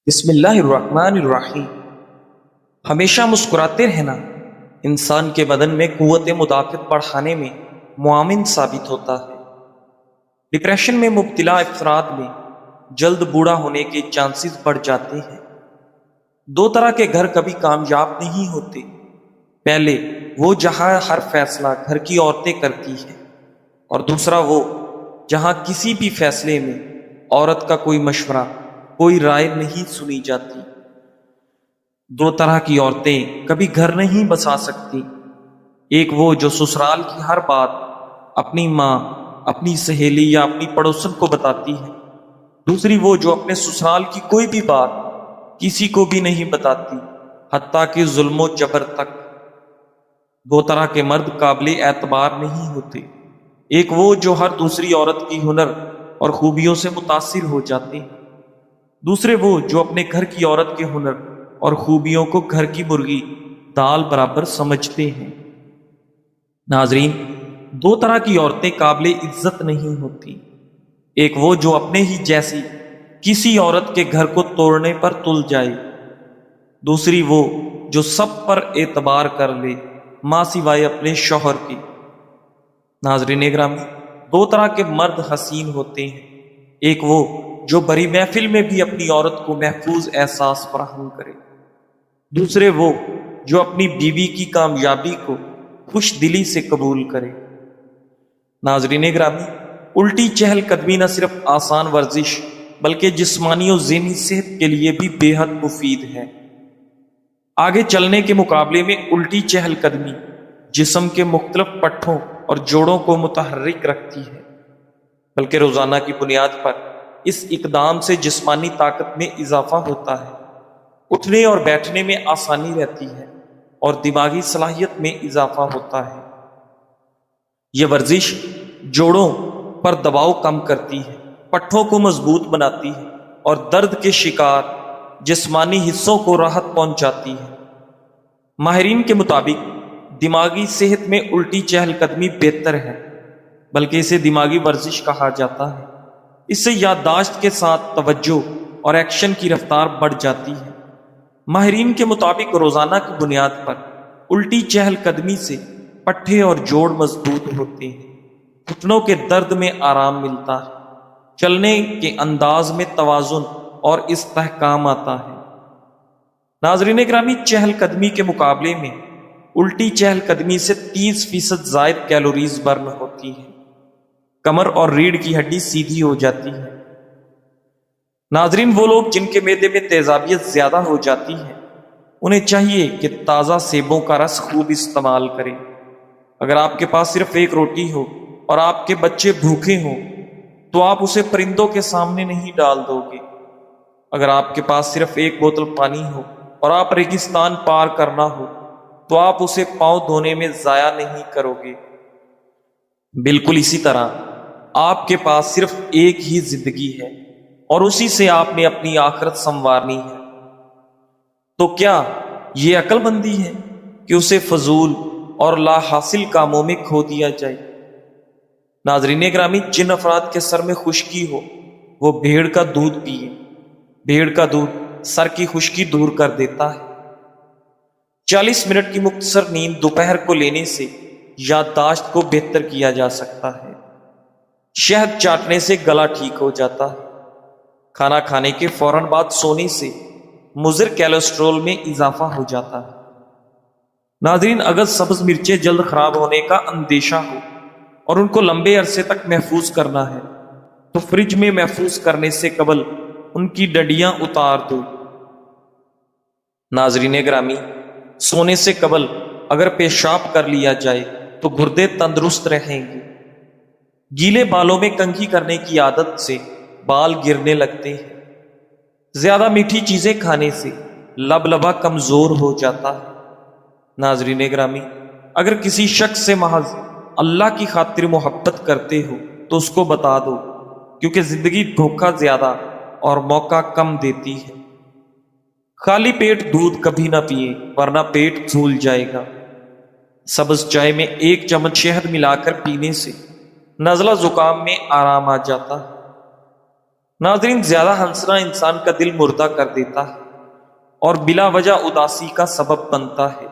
بسم اللہ الرحمن الرحیم۔ ہمیشہ مسکراتے رہنا انسان کے بدن میں قوت مدافعت بڑھانے میں معاون ثابت ہوتا ہے۔ ڈپریشن میں مبتلا افراد میں جلد بوڑھا ہونے کے چانسز بڑھ جاتے ہیں۔ دو طرح کے گھر کبھی کامیاب نہیں ہوتے۔ پہلے وہ جہاں ہر فیصلہ گھر کی عورتیں کرتی ہیں، اور دوسرا وہ جہاں کسی بھی فیصلے میں عورت کا کوئی مشورہ، کوئی رائے نہیں سنی جاتی۔ دو طرح کی عورتیں کبھی گھر نہیں بسا سکتی۔ ایک وہ جو سسرال کی ہر بات اپنی ماں، اپنی سہیلی یا اپنی پڑوسن کو بتاتی ہے۔ دوسری وہ جو اپنے سسرال کی کوئی بھی بات کسی کو بھی نہیں بتاتی، حتیٰ کہ ظلم و جبر تک۔ دو طرح کے مرد قابل اعتبار نہیں ہوتے۔ ایک وہ جو ہر دوسری عورت کی ہنر اور خوبیوں سے متاثر ہو جاتے ہیں۔ دوسرے وہ جو اپنے گھر کی عورت کے ہنر اور خوبیوں کو گھر کی مرغی دال برابر سمجھتے ہیں۔ ناظرین، دو طرح کی عورتیں قابل عزت نہیں ہوتی۔ ایک وہ جو اپنے ہی جیسی کسی عورت کے گھر کو توڑنے پر تل جائے۔ دوسری وہ جو سب پر اعتبار کر لے، ماں سوائے اپنے شوہر کے۔ ناظرین گرامی، دو طرح کے مرد حسین ہوتے ہیں۔ ایک وہ جو بڑی محفل میں بھی اپنی عورت کو محفوظ احساس فراہم کرے۔ دوسرے وہ جو اپنی بیوی کی کامیابی کو خوش دلی سے قبول کرے۔ ناظرین گرامی، الٹی چہل قدمی نہ صرف آسان ورزش بلکہ جسمانی اور ذہنی صحت کے لیے بھی بے حد مفید ہے۔ آگے چلنے کے مقابلے میں الٹی چہل قدمی جسم کے مختلف پٹھوں اور جوڑوں کو متحرک رکھتی ہے، بلکہ روزانہ کی بنیاد پر اس اقدام سے جسمانی طاقت میں اضافہ ہوتا ہے، اٹھنے اور بیٹھنے میں آسانی رہتی ہے اور دماغی صلاحیت میں اضافہ ہوتا ہے۔ یہ ورزش جوڑوں پر دباؤ کم کرتی ہے، پٹھوں کو مضبوط بناتی ہے اور درد کے شکار جسمانی حصوں کو راحت پہنچاتی ہے۔ ماہرین کے مطابق دماغی صحت میں الٹی چہل قدمی بہتر ہے، بلکہ اسے دماغی ورزش کہا جاتا ہے۔ اس سے یادداشت کے ساتھ توجہ اور ایکشن کی رفتار بڑھ جاتی ہے۔ ماہرین کے مطابق روزانہ کی بنیاد پر الٹی چہل قدمی سے پٹھے اور جوڑ مضبوط ہوتے ہیں، گھٹنوں کے درد میں آرام ملتا ہے، چلنے کے انداز میں توازن اور استحکام آتا ہے۔ ناظرین گرامی، چہل قدمی کے مقابلے میں الٹی چہل قدمی سے 30% زائد کیلوریز برن ہوتی ہے۔ کمر اور ریڑھ کی ہڈی سیدھی ہو جاتی ہے۔ ناظرین، وہ لوگ جن کے معدے میں تیزابیت زیادہ ہو جاتی ہے، انہیں چاہیے کہ تازہ سیبوں کا رس خوب استعمال کریں۔ اگر آپ کے پاس صرف ایک روٹی ہو اور آپ کے بچے بھوکے ہوں تو آپ اسے پرندوں کے سامنے نہیں ڈال دو گے۔ اگر آپ کے پاس صرف ایک بوتل پانی ہو اور آپ ریگستان پار کرنا ہو تو آپ اسے پاؤں دھونے میں ضائع نہیں کرو گے۔ بالکل اسی طرح آپ کے پاس صرف ایک ہی زندگی ہے اور اسی سے آپ نے اپنی آخرت سنوارنی ہے۔ تو کیا یہ عقل مندی ہے کہ اسے فضول اور لا حاصل کاموں میں کھو دیا جائے؟ ناظرین گرامی، جن افراد کے سر میں خشکی ہو وہ بھیڑ کا دودھ پیے۔ بھیڑ کا دودھ سر کی خشکی دور کر دیتا ہے۔ 40 منٹ کی مختصر نیند دوپہر کو لینے سے یادداشت کو بہتر کیا جا سکتا ہے۔ شہد چاٹنے سے گلا ٹھیک ہو جاتا ہے۔ کھانا کھانے کے فوراً بعد سونے سے مضر کیلسٹرول میں اضافہ ہو جاتا ہے۔ ناظرین، اگر سبز مرچیں جلد خراب ہونے کا اندیشہ ہو اور ان کو لمبے عرصے تک محفوظ کرنا ہے تو فریج میں محفوظ کرنے سے قبل ان کی ڈنڈیاں اتار دو۔ ناظرین گرامی، سونے سے قبل اگر پیشاب کر لیا جائے تو گردے تندرست رہیں گے۔ گیلے بالوں میں کنگھی کرنے کی عادت سے بال گرنے لگتے ہیں۔ زیادہ میٹھی چیزیں کھانے سے لبلبا کمزور ہو جاتا ہے۔ ناظرین گرامی، اگر کسی شخص سے محض اللہ کی خاطر محبت کرتے ہو تو اس کو بتا دو، کیونکہ زندگی دھوکہ زیادہ اور موقع کم دیتی ہے۔ خالی پیٹ دودھ کبھی نہ پیئے ورنہ پیٹ پھول جائے گا۔ سبز چائے میں 1 چمچ شہد ملا کر پینے سے نزلہ زکام میں آرام آ جاتا ہے۔ ناظرین، زیادہ ہنسنا انسان کا دل مردہ کر دیتا ہے اور بلا وجہ اداسی کا سبب بنتا ہے۔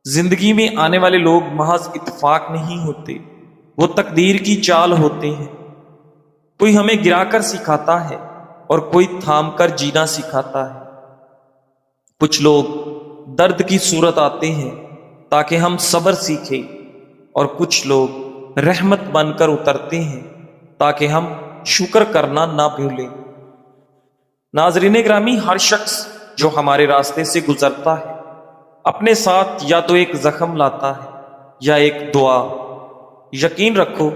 زندگی میں آنے والے لوگ محض اتفاق نہیں ہوتے، وہ تقدیر کی چال ہوتے ہیں۔ کوئی ہمیں گرا کر سکھاتا ہے اور کوئی تھام کر جینا سکھاتا ہے۔ کچھ لوگ درد کی صورت آتے ہیں تاکہ ہم صبر سیکھیں، اور کچھ لوگ رحمت بن کر اترتے ہیں تاکہ ہم شکر کرنا نہ بھولیں۔ ناظرین گرامی، ہر شخص جو ہمارے راستے سے گزرتا ہے اپنے ساتھ یا تو ایک زخم لاتا ہے یا ایک دعا۔ یقین رکھو،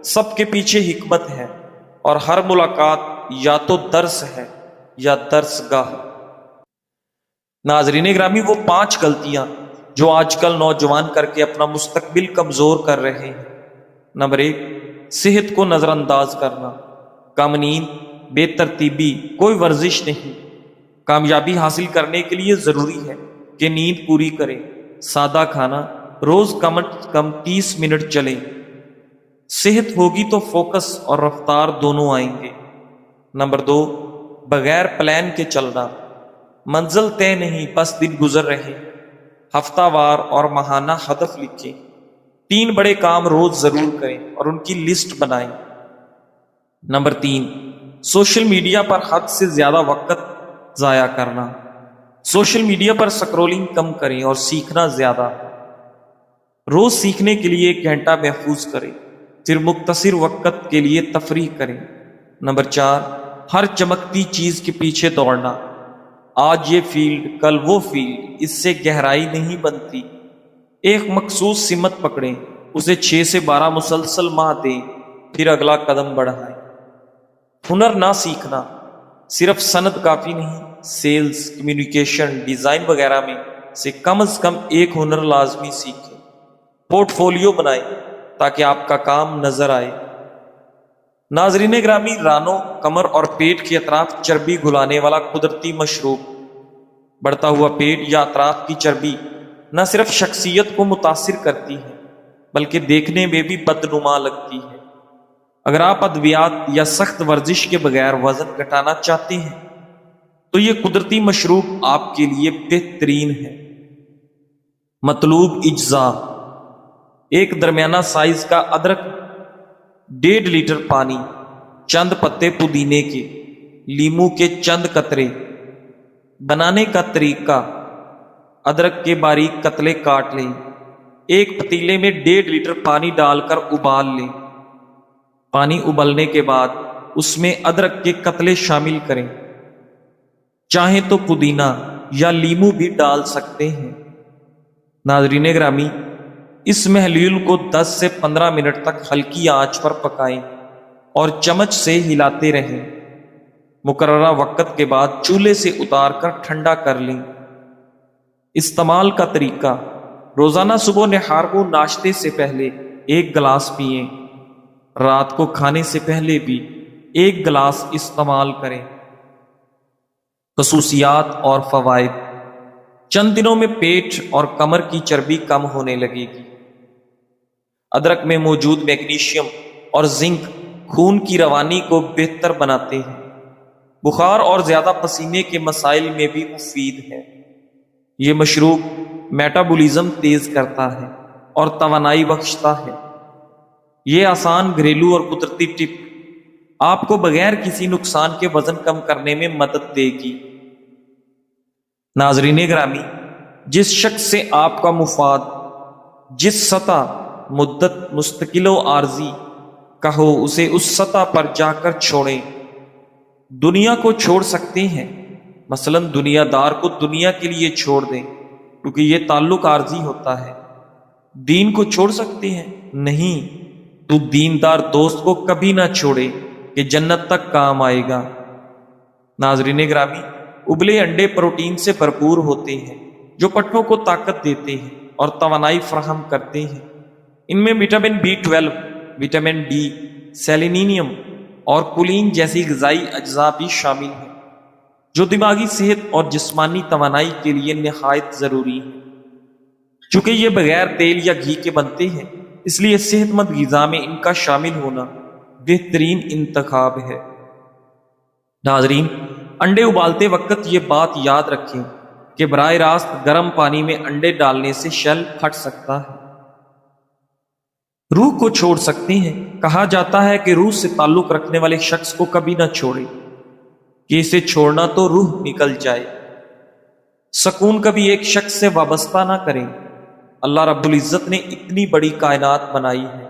سب کے پیچھے حکمت ہے، اور ہر ملاقات یا تو درس ہے یا درس گاہ۔ ناظرین گرامی، وہ 5 غلطیاں جو آج کل نوجوان کر کے اپنا مستقبل کمزور کر رہے ہیں۔ نمبر 1، صحت کو نظر انداز کرنا۔ کم نیند، بے ترتیبی، کوئی ورزش نہیں۔ کامیابی حاصل کرنے کے لیے ضروری ہے کہ نیند پوری کریں، سادہ کھانا، روز کم از کم 30 منٹ چلیں۔ صحت ہوگی تو فوکس اور رفتار دونوں آئیں گے۔ نمبر 2، بغیر پلان کے چلنا۔ منزل طے نہیں، بس دن گزر رہے۔ ہفتہ وار اور ماہانہ ہدف لکھیں۔ 3 بڑے کام روز ضرور کریں اور ان کی لسٹ بنائیں۔ نمبر 3، سوشل میڈیا پر حد سے زیادہ وقت ضائع کرنا۔ سوشل میڈیا پر سکرولنگ کم کریں اور سیکھنا زیادہ۔ روز سیکھنے کے لیے 1 گھنٹہ محفوظ کریں، پھر مختصر وقت کے لیے تفریح کریں۔ نمبر 4، ہر چمکتی چیز کے پیچھے دوڑنا۔ آج یہ فیلڈ، کل وہ فیلڈ، اس سے گہرائی نہیں بنتی۔ ایک مخصوص سمت پکڑیں، اسے 6 سے 12 مسلسل ماہ دیں، پھر اگلا قدم بڑھائیں۔ ہنر نہ سیکھنا، صرف سند کافی نہیں۔ سیلز، کمیونیکیشن، ڈیزائن وغیرہ میں سے کم از کم 1 ہنر لازمی سیکھیں۔ پورٹ فولیو بنائیں تاکہ آپ کا کام نظر آئے۔ ناظرین گرامی، رانوں، کمر اور پیٹ کے اطراف چربی گھلانے والا قدرتی مشروب۔ بڑھتا ہوا پیٹ یا اطراف کی چربی نہ صرف شخصیت کو متاثر کرتی ہے بلکہ دیکھنے میں بھی بدنما لگتی ہے۔ اگر آپ ادویات یا سخت ورزش کے بغیر وزن گھٹانا چاہتے ہیں تو یہ قدرتی مشروب آپ کے لیے بہترین ہے۔ مطلوب اجزاء: 1 درمیانہ سائز کا ادرک، 1.5 لیٹر پانی، چند پتے پودینے کے، لیموں کے چند قطرے۔ بنانے کا طریقہ: ادرک کے باریک قطرے کاٹ لیں، ایک پتیلے میں 1.5 لیٹر پانی ڈال کر ابال لیں۔ پانی ابلنے کے بعد اس میں ادرک کے قطرے شامل کریں، چاہیں تو پودینہ یا لیموں بھی ڈال سکتے ہیں۔ ناظرین گرامی، اس محلول کو 10 سے 15 منٹ تک ہلکی آنچ پر پکائیں اور چمچ سے ہلاتے رہیں۔ مقررہ وقت کے بعد چولہے سے اتار کر ٹھنڈا کر لیں۔ استعمال کا طریقہ: روزانہ صبح نہار کو ناشتے سے پہلے 1 گلاس پئیں، رات کو کھانے سے پہلے بھی 1 گلاس استعمال کریں۔ خصوصیات اور فوائد: چند دنوں میں پیٹ اور کمر کی چربی کم ہونے لگے گی۔ ادرک میں موجود میگنیشیم اور زنک خون کی روانی کو بہتر بناتے ہیں۔ بخار اور زیادہ پسینے کے مسائل میں بھی مفید ہے۔ یہ مشروب میٹابولزم تیز کرتا ہے اور توانائی بخشتا ہے۔ یہ آسان، گھریلو اور قدرتی ٹپ آپ کو بغیر کسی نقصان کے وزن کم کرنے میں مدد دے گی۔ ناظرین گرامی، جس شخص سے آپ کا مفاد جس سطح، مدت، مستقل و عارضی کا ہو، اسے اس سطح پر جا کر چھوڑیں۔ دنیا کو چھوڑ سکتے ہیں، مثلا دنیا دار کو دنیا کے لیے چھوڑ دیں کیونکہ یہ تعلق عارضی ہوتا ہے۔ دین کو چھوڑ سکتے ہیں؟ نہیں، تو دیندار دوست کو کبھی نہ چھوڑے کہ جنت تک کام آئے گا۔ ناظرین گرامی، ابلے انڈے پروٹین سے بھرپور ہوتے ہیں جو پٹھوں کو طاقت دیتے ہیں اور توانائی فراہم کرتے ہیں۔ ان میں vitamin B12، vitamin D, selenium اور کولین جیسی غذائی اجزاء بھی شامل ہیں جو دماغی صحت اور جسمانی توانائی کے لیے نہایت ضروری ہیں۔ چونکہ یہ بغیر تیل یا گھی کے بنتے ہیں، اس لیے صحت مند غذا میں ان کا شامل ہونا بہترین انتخاب ہے۔ ناظرین، انڈے ابالتے وقت یہ بات یاد رکھیں کہ براہ راست گرم پانی میں انڈے ڈالنے سے شیل پھٹ سکتا ہے، روح کو چھوڑ سکتے ہیں۔ کہا جاتا ہے کہ روح سے تعلق رکھنے والے شخص کو کبھی نہ چھوڑے کہ اسے چھوڑنا تو روح نکل جائے۔ سکون کبھی ایک شخص سے وابستہ نہ کریں۔ اللہ رب العزت نے اتنی بڑی کائنات بنائی ہے،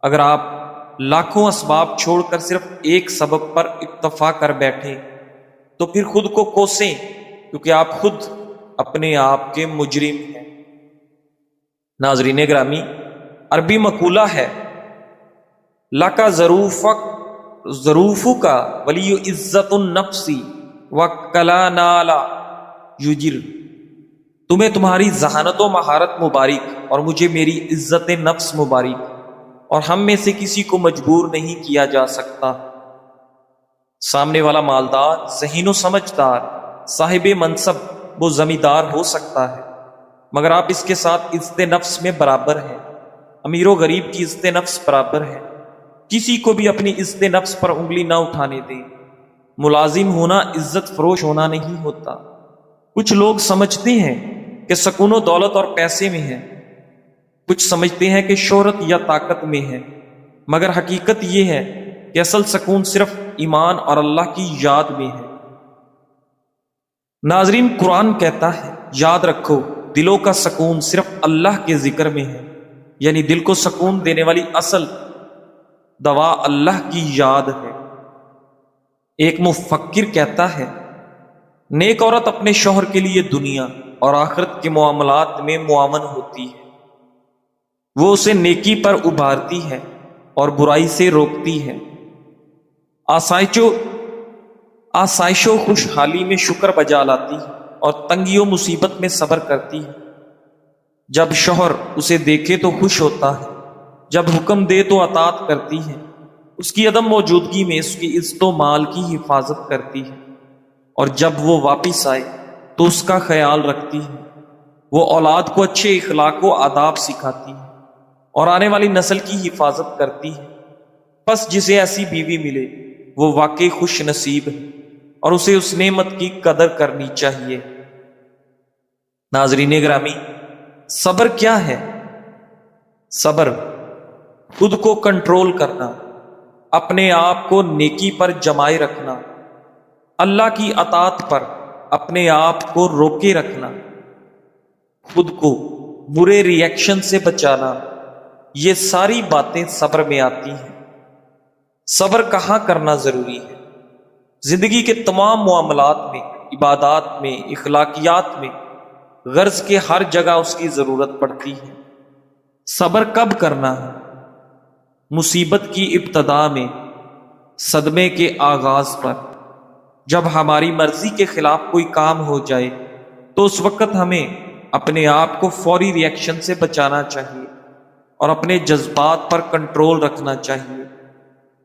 اگر آپ لاکھوں اسباب چھوڑ کر صرف ایک سبب پر اکتفا کر بیٹھیں تو پھر خود کو کوسیں، کیونکہ آپ خود اپنے آپ کے مجرم ہیں۔ ناظرین گرامی، عربی مقولہ ہے لَکَ ظروفک ولی عزت النفسی وَکَلَا نَالَ یجر، تمہیں تمہاری ذہانت و مہارت مبارک اور مجھے میری عزت نفس مبارک، اور ہم میں سے کسی کو مجبور نہیں کیا جا سکتا۔ سامنے والا مالدار، ذہین و سمجھدار، صاحب منصب و زمیندار ہو سکتا ہے، مگر آپ اس کے ساتھ عزت نفس میں برابر ہیں۔ امیر و غریب کی عزت نفس برابر ہے۔ کسی کو بھی اپنی عزت نفس پر انگلی نہ اٹھانے دیں۔ ملازم ہونا عزت فروش ہونا نہیں ہوتا۔ کچھ لوگ سمجھتے ہیں کہ سکون و دولت اور پیسے میں ہے، کچھ سمجھتے ہیں کہ شہرت یا طاقت میں ہے، مگر حقیقت یہ ہے کہ اصل سکون صرف ایمان اور اللہ کی یاد میں ہے۔ ناظرین، قرآن کہتا ہے یاد رکھو دلوں کا سکون صرف اللہ کے ذکر میں ہے، یعنی دل کو سکون دینے والی اصل دوا اللہ کی یاد ہے۔ ایک مفکر کہتا ہے نیک عورت اپنے شوہر کے لیے دنیا اور آخرت کے معاملات میں معاون ہوتی ہے، وہ اسے نیکی پر ابھارتی ہے اور برائی سے روکتی ہے، آسائش و خوشحالی میں شکر بجا لاتی ہے اور تنگی و مصیبت میں صبر کرتی ہے۔ جب شوہر اسے دیکھے تو خوش ہوتا ہے، جب حکم دے تو اطاعت کرتی ہے، اس کی عدم موجودگی میں اس کی عزت و مال کی حفاظت کرتی ہے، اور جب وہ واپس آئے تو اس کا خیال رکھتی ہے۔ وہ اولاد کو اچھے اخلاق و آداب سکھاتی ہے اور آنے والی نسل کی حفاظت کرتی ہے۔ بس جسے ایسی بیوی ملے وہ واقعی خوش نصیب ہے اور اسے اس نعمت کی قدر کرنی چاہیے۔ ناظرین گرامی، صبر کیا ہے؟ صبر خود کو کنٹرول کرنا، اپنے آپ کو نیکی پر جمائے رکھنا، اللہ کی اطاعت پر اپنے آپ کو روکے رکھنا، خود کو برے ری ایکشن سے بچانا، یہ ساری باتیں صبر میں آتی ہیں۔ صبر کہاں کرنا ضروری ہے؟ زندگی کے تمام معاملات میں، عبادات میں، اخلاقیات میں، غرض کے ہر جگہ اس کی ضرورت پڑتی ہے۔ صبر کب کرنا ہے؟ مصیبت کی ابتدا میں، صدمے کے آغاز پر، جب ہماری مرضی کے خلاف کوئی کام ہو جائے تو اس وقت ہمیں اپنے آپ کو فوری ری ایکشن سے بچانا چاہیے اور اپنے جذبات پر کنٹرول رکھنا چاہیے۔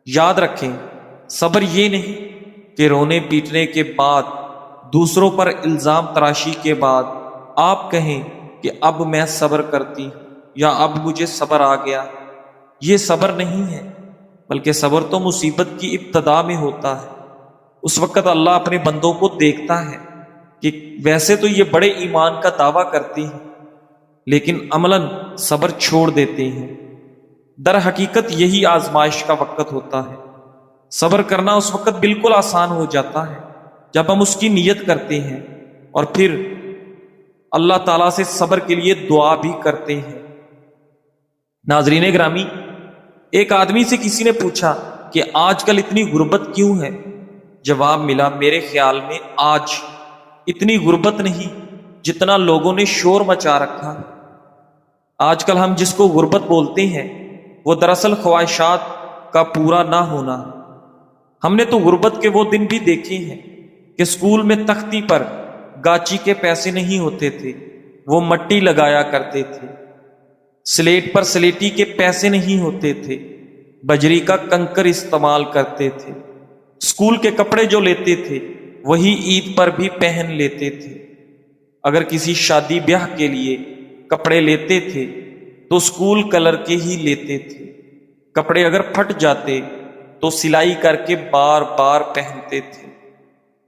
یاد رکھیں، صبر یہ نہیں کہ رونے پیٹنے کے بعد، دوسروں پر الزام تراشی کے بعد آپ کہیں کہ اب میں صبر کرتی ہوں یا اب مجھے صبر آ گیا۔ یہ صبر نہیں ہے، بلکہ صبر تو مصیبت کی ابتدا میں ہوتا ہے۔ اس وقت اللہ اپنے بندوں کو دیکھتا ہے کہ ویسے تو یہ بڑے ایمان کا دعویٰ کرتے ہیں لیکن عملاً صبر چھوڑ دیتے ہیں۔ در حقیقت یہی آزمائش کا وقت ہوتا ہے۔ صبر کرنا اس وقت بالکل آسان ہو جاتا ہے جب ہم اس کی نیت کرتے ہیں اور پھر اللہ تعالیٰ سے صبر کے لیے دعا بھی کرتے ہیں۔ ناظرین گرامی، ایک آدمی سے کسی نے پوچھا کہ آج کل اتنی غربت کیوں ہے؟ جواب ملا، میرے خیال میں آج اتنی غربت نہیں جتنا لوگوں نے شور مچا رکھا۔ آج کل ہم جس کو غربت بولتے ہیں وہ دراصل خواہشات کا پورا نہ ہونا۔ ہم نے تو غربت کے وہ دن بھی دیکھے ہیں کہ اسکول میں تختی پر گاچی کے پیسے نہیں ہوتے تھے، وہ مٹی لگایا کرتے تھے۔ سلیٹ پر سلیٹی کے پیسے نہیں ہوتے تھے، بجری کا کنکر استعمال کرتے تھے۔ اسکول کے کپڑے جو لیتے تھے وہی عید پر بھی پہن لیتے تھے۔ اگر کسی شادی بیاہ کے لیے کپڑے لیتے تھے تو اسکول کلر کے ہی لیتے تھے۔ کپڑے اگر پھٹ جاتے تو سلائی کر کے بار بار پہنتے تھے،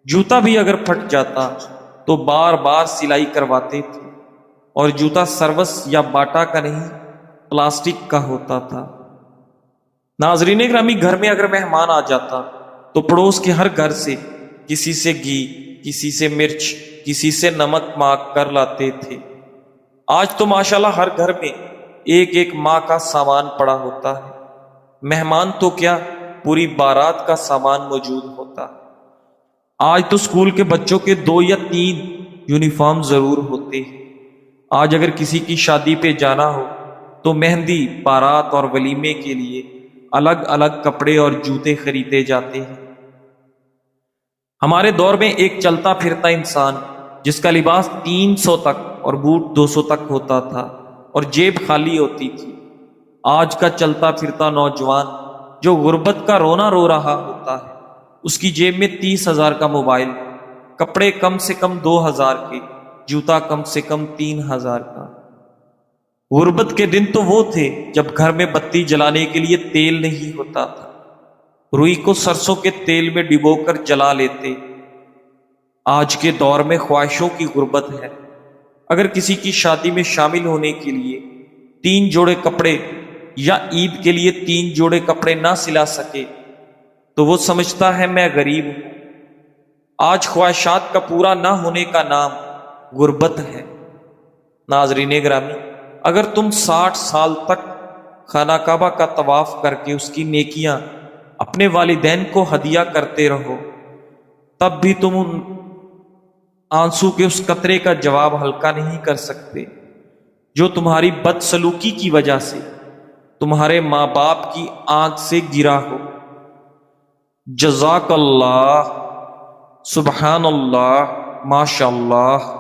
جوتا بھی اگر پھٹ جاتا تو بار بار سلائی کرواتے تھے، اور جوتا سروس یا باٹا کا نہیں، پلاسٹک کا ہوتا تھا۔ ناظرین گرامی، گھر میں اگر مہمان آ جاتا تو پڑوس کے ہر گھر سے کسی سے گھی، کسی سے مرچ، کسی سے نمک مانگ کر لاتے تھے۔ آج تو ماشاءاللہ ہر گھر میں ایک ایک ماہ کا سامان پڑا ہوتا ہے، مہمان تو کیا، پوری بارات کا سامان موجود ہوتا ہے۔ آج تو اسکول کے بچوں کے 2 یا 3 یونیفارم ضرور ہوتے ہیں۔ آج اگر کسی کی شادی پہ جانا ہو تو مہندی، بارات اور ولیمے کے لیے الگ الگ کپڑے اور جوتے خریدے جاتے ہیں۔ ہمارے دور میں ایک چلتا پھرتا انسان جس کا لباس 300 تک اور بوٹ 200 تک ہوتا تھا اور جیب خالی ہوتی تھی۔ آج کا چلتا پھرتا نوجوان جو غربت کا رونا رو رہا ہوتا ہے، اس کی جیب میں 30,000 کا موبائل، کپڑے کم سے کم 2,000 کے، جوتا کم سے کم 3,000 کا۔ غربت کے دن تو وہ تھے جب گھر میں بتی جلانے کے لیے تیل نہیں ہوتا تھا، روئی کو سرسوں کے تیل میں ڈبو کر جلا لیتے۔ آج کے دور میں خواہشوں کی غربت ہے۔ اگر کسی کی شادی میں شامل ہونے کے لیے 3 جوڑے کپڑے یا عید کے لیے 3 جوڑے کپڑے نہ سلا سکے تو وہ سمجھتا ہے میں غریب ہوں۔ آج خواہشات کا پورا نہ ہونے کا نام غربت ہے۔ ناظرین گرامی، اگر تم 60 سال تک خانہ کعبہ کا طواف کر کے اس کی نیکیاں اپنے والدین کو ہدیہ کرتے رہو، تب بھی تم ان آنسو کے اس قطرے کا جواب ہلکا نہیں کر سکتے جو تمہاری بدسلوکی کی وجہ سے تمہارے ماں باپ کی آنکھ سے گرا ہو۔ جزاک اللہ، سبحان اللہ، ماشاء اللہ۔